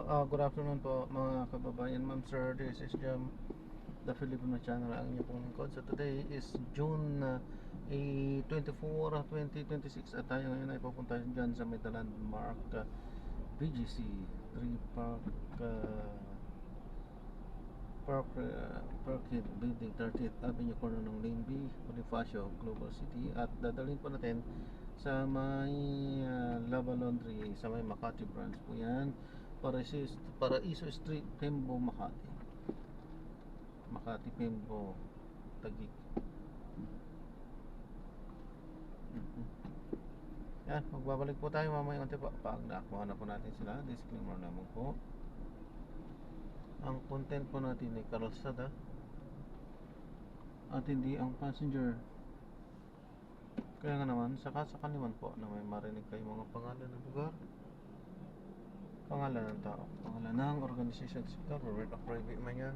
Good afternoon po mga kababayan, ma'am sir. This is Jam, the Filipino channel, ang inyong pong lingkod. So today is June 24, 2026 at tayo ngayon ay pupunta dyan sa may landmark BGC 3 Parkhead Building, 30th Avenue, corner ng Lane B, Bonifacio, Global City. At dadalhin po natin sa may Lava Laundry sa may Makati branch po yan, Paraiso Street, Pembo, Makati, Pembo, Taguig. Yan, magbabalik po tayo mamaya unti pa pag nakuha na po natin sila. Disclaimer naman po, ang content po natin ay kalsada at hindi ang passenger. Kaya nga naman, saka naman po na may marinig kayo mga pangalan ng lugar, pangalan ng tao, pangalan ng organization, government o private man yan,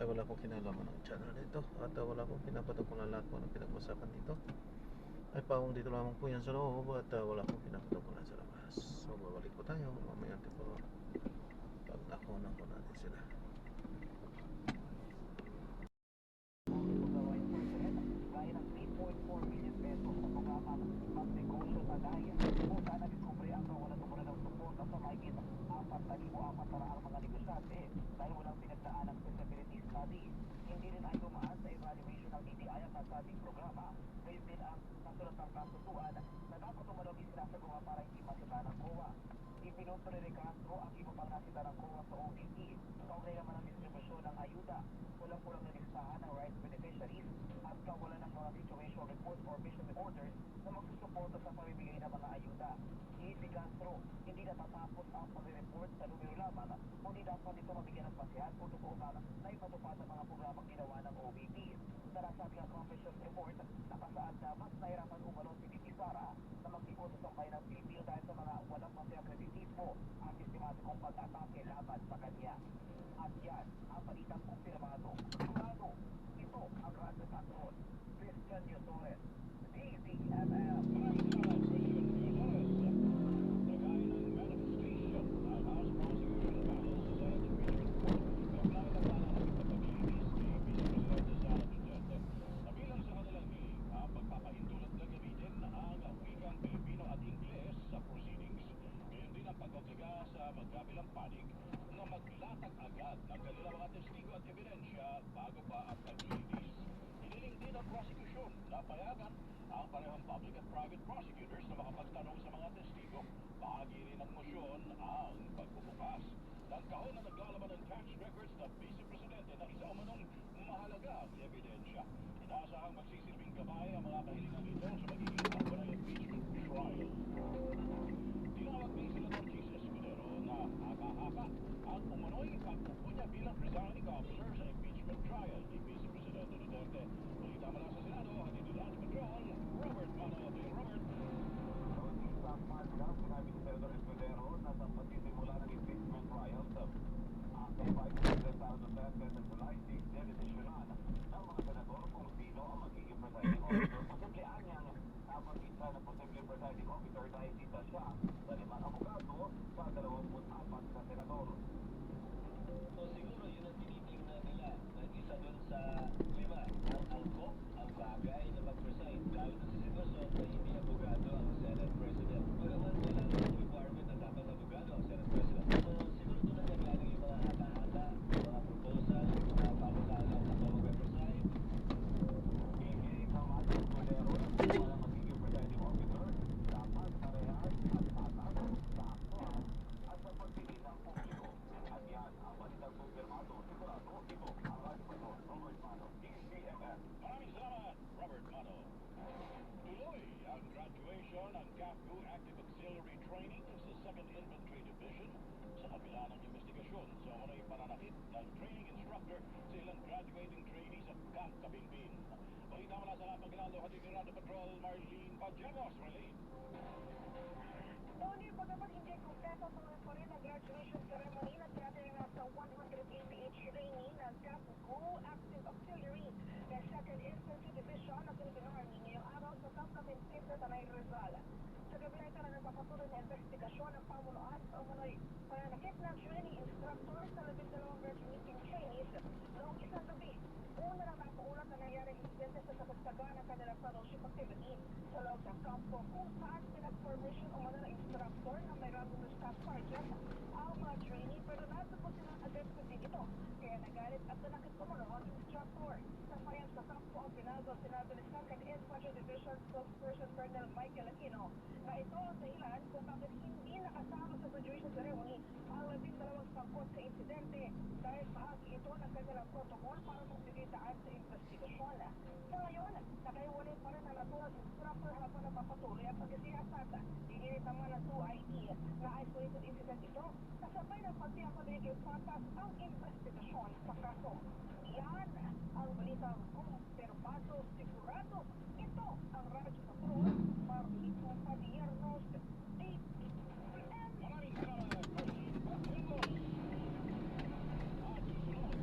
ay wala pong kinalaman ng channel dito. At wala pong pinapatukulan lahat po ng pinag-usapan dito. Ay pawang dito lamang po yan sa loob at wala pong pinapatukulan sa labas. So babalik po tayo mamaya po pag nakuha po natin sila. Dahil walang pinagdaan ng feasibility study, hindi rin ay dumaan sa evaluation ng DTI ang nasabing programa. Ngayon din ang nasulat ng kasusuan na dapat umanong isinasagawa para hindi masita ng COA. Ipinunto ni Castro ang iba pang nasita ng COA sa OVP. Kaugnay naman ang distribusyon ng ayuda, kulang-kulang na listahan ng rights beneficiaries at kawalan ng mga situation reports or mission orders na magsusuporta sa pamimigay ng mga ayuda. Si Castro, hindi natatapos ang pag-report sa numero lamang, kundi dapat ito mabigyan ng pasihan kung totoo na ipatupad ang mga programang ginawa ng OVP. Sa nasabi ang commission report, nakasaad na mas nahirapan umano si VP Sara na mag-ikot sa bayan ng Pilipino dahil sa mga walang pang-akreditismo at sistematikong pag-atake laban sa kanya. At yan ang balitang kumpirmado. Kumado, ito ang Radyo Patron. Christian Yosores, DZMM. Magkabilang panig na maglatag agad ng kanilang mga testigo at ebidensya bago pa ang paglilitis. Hiniling din ang prosecution na payagan ang parehong public at private prosecutors na makapagtanong sa mga testigo. Bahagi rin ng mosyon ang pagbubukas ng kahon na naglalaman ng tax records na Vice Presidente na isa umanong mahalagang ebidensya. Inaasahang magsisilbing gabay ang mga kahilingan ito sa magiging pagbanay impeachment trial. Tinawag din sila ng Jesus na haka-haka ang umano'y pagpupunya bilang presiding officer sa impeachment trial ni Vice Presidente Duterte. Balita mula sa Senado, hatid ni Launch Control, Robert Mano. Robert. Sa Marca, sinabi ni Senador Escudero na sa pagsisimula ng impeachment trial ang Vice President Sara Duterte sa July 6, dedesisyonan ng mga senador kung sino ang magiging presiding officer. Posibleng niyang napag-isa ng posibleng presiding officer dahil dito siya sa 5 abogado sa 24 na senador. So siguro yun ang tinitingnan nila. Nag-isa dun sa 5 ang angkop, ang bagay na mag-preside. Lalo na sa sitwasyon na hindi abogado ang Senate President. Bagaman wala namang requirement na dapat abogado ang Senate President. So siguro doon na nagaling yung mga hata-hata, mga proposal, mga pamutalang na mag-preside. Hindi kamali ang Escudero na kung wala magiging presiding officer, dapat parehas at patas sa aktual at sa pagpili ng publiko. At yan ang balitang kumpirmado. Sigurado, ito ang Radyo Patron, Robert Mano, DZMM. Maraming salamat, Robert Mano. Tuloy ang graduation ng CAFGU Active Auxiliary Training sa 2nd Infantry Division sa kabila ng investigasyon sa umano'y pananakit ng training instructor sa ilang graduating trainees sa Camp Kabinbin. Balita mula sa Lapang Ginaldo, hatid ni Radio Patrol, Marlene Pajemos. Marlene. Tony, bagamat hindi kumpleto pa rin ang graduation ceremony na tinatanong nasa 188 training ng CAFGU Active Auxiliary ng 2nd Infantry Division ng Philippine Army ngayong araw sa Camp Kabinbin sa Tanay Rizal. Sa gabi ay talagang papatuloy na investigasyon ng pamunuan sa umunoy pananakit graduating instructor sa 12 graduating trainees noong isang gabi. Una na nakaulat na nangyari insidente sa kasagsagan ng kanilang fellowship activity sa loob ng kampo kung saan pinag-formation umano ng instructor na may rango na staff sergeant ang mga trainee pero natapos silang aggressive din ito. Kaya nagalit at nanakit umano ang instructor. Sa payag sa kampo ang pinagaw sinabi ni 2nd Infantry Division spokesperson Colonel Michael Aquino na ito ang dahilan kung bakit hindi nakasama sa graduation ceremony ang 12 sangkot sa insidente dahil bahagi ito ng kanilang protocol para magbigay daan sa investigasyon. Sa ngayon, nakaiwalay pa rin ang naturang instructor habang napapatuloy ang pag-isiyasat. Inilit naman ng 2ID na isolated incident ito kasabay ng pagtiyang pagiging patas ang investigasyon sa kaso. Yan ang balitang kumpirmado sigurado. Ito ang Radyo Patrol, Marlito Padiernos, 8pm. Maraming salamat, Marlene Patrullos. At susunod,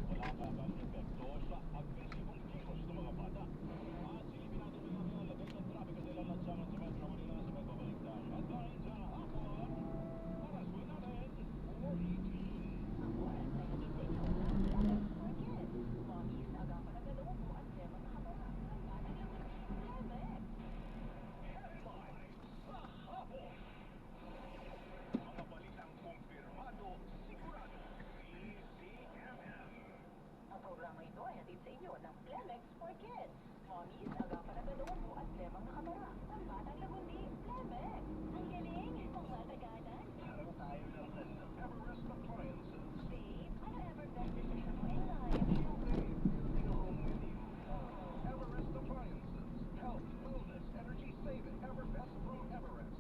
wala pa bang epekto sa agresibong kilos ng mga bata? At silipin natin may ang lagay ng trapiko sa ilang lansangan sa Metro Manila sa pagbabalik ng headline sa hapon. Para sa natin, 418. Mga balitang kumpirmado, sigurado, CCMM. Ang programa ito ay hatid sa inyo ng Plemex for Kids. Mommies, agapan na galumbo at lemang nakatara. Ang batang lagundi, Plemex. Ang galing, ang matagalan. Harap tayo ng Everest Appliances. Babe, ano ever best decision mo in life? Babe, building a home with you. Everest Appliances. Health, wellness, energy saving. Everbest from Everest.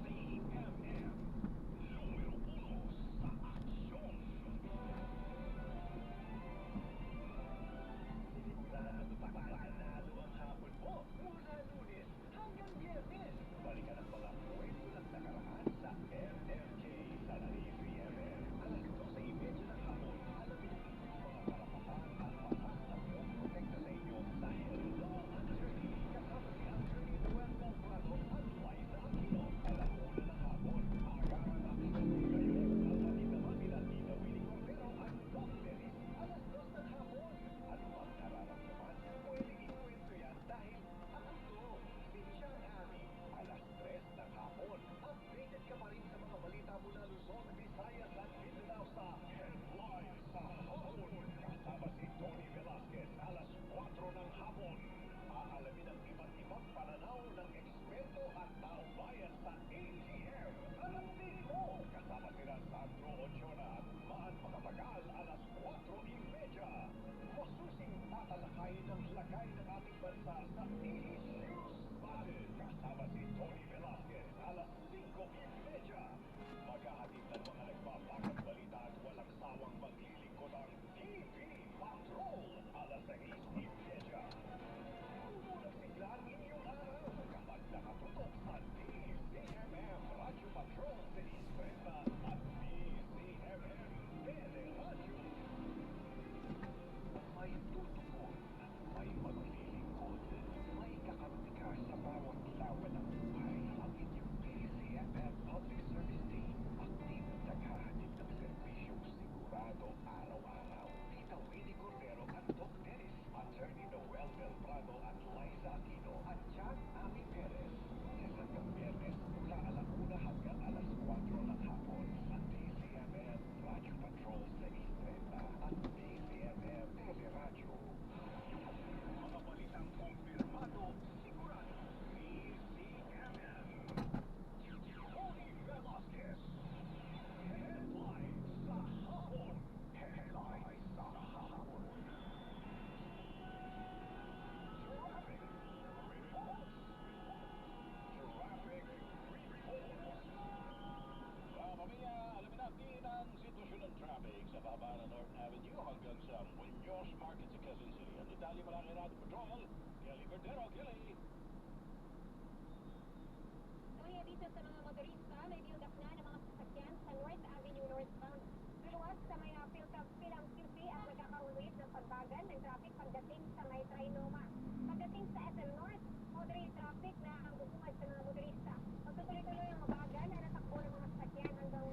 CCMM. Numero 1 sa aksyon. Panalo ang hapon mo mula Lunes hanggang Biyernes. Balikan ang mga kwento ng nakaraan sa MMK sa CCMM. Alas 12:30 ng hapon, alamin ang mga karapatan at batas na pumoprotekta sa inyo dahil law attorney kasama si Attorney Noel Beltrado at Liza Aquino. Alas 1 ng hapon, agaran ang isang kayo na mati nila Tita Winnie Cordero at Doc Dennis. Alas 2 ng hapon, ano ang nararamdaman? Pwedeng ikwento yan dahil alam ko, si Chang Ami. Alas 3 ng hapon, updated ka pa rin sa mga balita mula Luzon, Visayas at Mindanao sa Headline sa Hapon. Kasama si Tony Velasquez, alas 4 ng hapon. Aalamin ang iba't ibang pananaw ng eksperto at taong bayan sa ATM. Alas 5, kasama sila Sandro Ochoa at Maan Makapagal, alas 4:30. Masusing tatalakayin ang lagay ng ating bansa sa issues. Battle, kasama si Tony Velasquez, alas 5:30. Maghahatid ng mga nagbabagang balita at walang sawang maglilingkod ang TV Patrol, alas 6:30. Puno ng sigla ang inyong araw kapag nakatutok sa DCMM Radyo Patrol sa Istreta at DCMM Teleradyo. May tutukod, may maglilingkod, may kakampi ka sa bawat lawan ng buhay. Ang inyong DCMM Public Service Team, aktibong naghahatid ng serbisyong sigurado araw-araw. Tita Winnie Cordero at Doc Dennis, Attorney Noel Beltrado at Liza Aquino at Chang Ami Perez. Hanggang Biyernes, mula alauna hanggang alas 4 ng hapon sa DCMM Radyo Patrol sa Istreta at DCMM Teleradyo. Mga balitang kumpirmado, sigurado, DCMM. Tony Velasquez. Headline sa hapon. Headline sa hapon. Traffic reports. Traffic reports. Mga pamilya, alamin natin ang sitwasyon ng traffic sa baba ng North Avenue hanggang sa Muñoz Market sa Quezon City. Ang detalye mula kay Radio Patrol, Kelly Cordero. Kelly. May abiso sa mga motorista, may build up na ng mga sasakyan sa North Avenue northbound. Luwas sa may pilang QC at nagkakaulwit ng pagbagal ng traffic pagdating sa may Trinoma. Pagdating sa SM North, moderate traffic na ang bubungad sa mga motorista. Magtutuloy-tuloy ang mabagal na natakbo ng mga sasakyan hanggang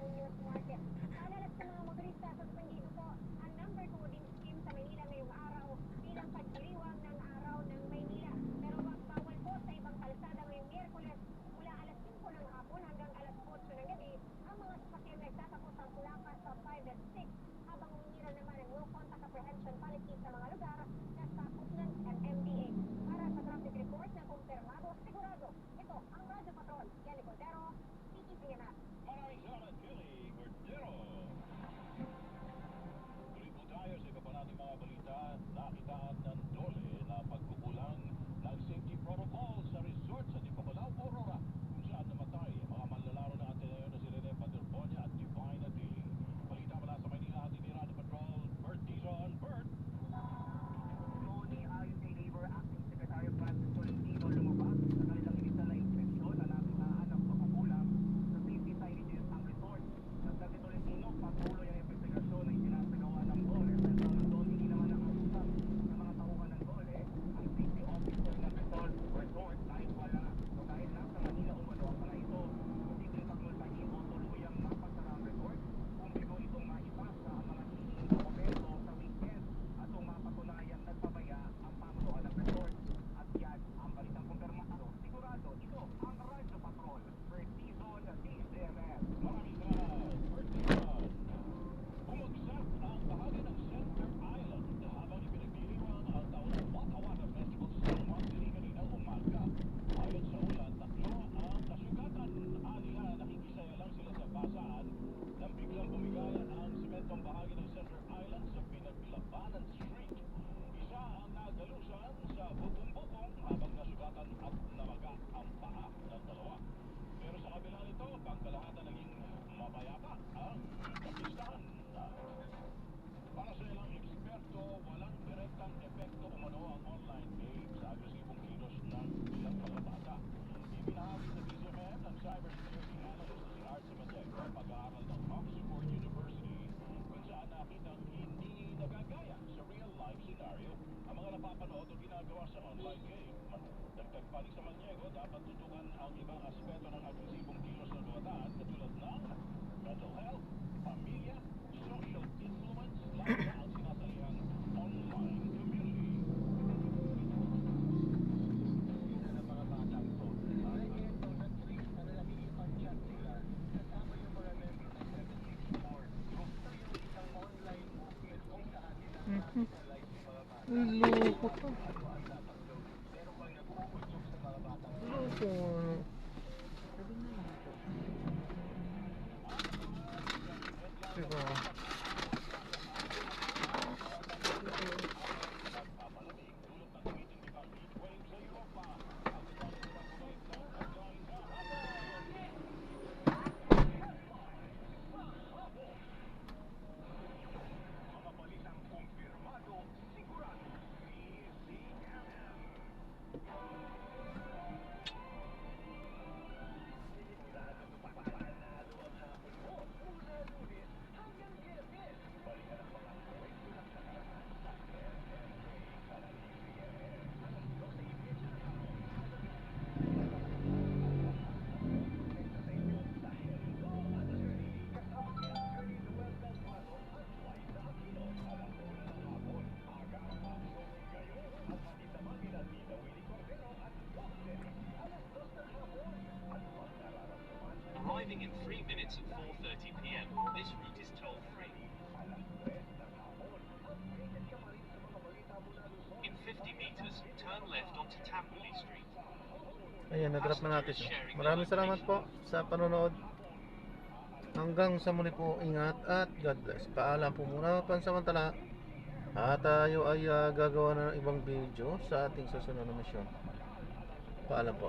Labanan Street. Isa ang nagalusan sa bubong-bubong habang nasugatan at namaga ang paa ng dalawa. Pero sa kabila nito, pangkalahatan naging mapayapa ang kapistahan. Para sa ilang eksperto, walang direktang epekto umano ang online game sa agresibong kilos ng ilang mga bata. Ibinahagi sa DZMM ng cybersecurity analyst na si Art Simatec ng pag-aaral ng Oxford University kung saan nakitang hindi nagagaya sa real-life scenario ang mga napapanood o ginagawa sa online game. Dagdag pa ni Samaniego, dapat tutukan ang ibang aspeto ng agresibong kilos ng luwataan katulad ng mental health, pamilya, social influence, lalo na ang sinasalihang online community. Isa ng mga batang to. Ay, eto, na-trace na nakikipag-chat sila kasama yung mga member ng 764 group. So, yung isang online movement kung saan nila-capitalize yung mga bata. Loko ka. Ano ang dapat gawin? Pero pag nag-uudyok sa mga batang to, Loko. Diba? Mga balitang kumpirmado, sigurado, Arriving in 3 minutes at 4:30 p.m. This route is toll-free. In 50 meters, turn left onto Tamworth Street. Ayan, na-drop na natin siya. Maraming salamat po sa panonood. Hanggang sa muli po, ingat at God bless. Paalam po muna pansamantala. At tayo ay gagawa na ng ibang video sa ating susunod na misyon. Paalam po.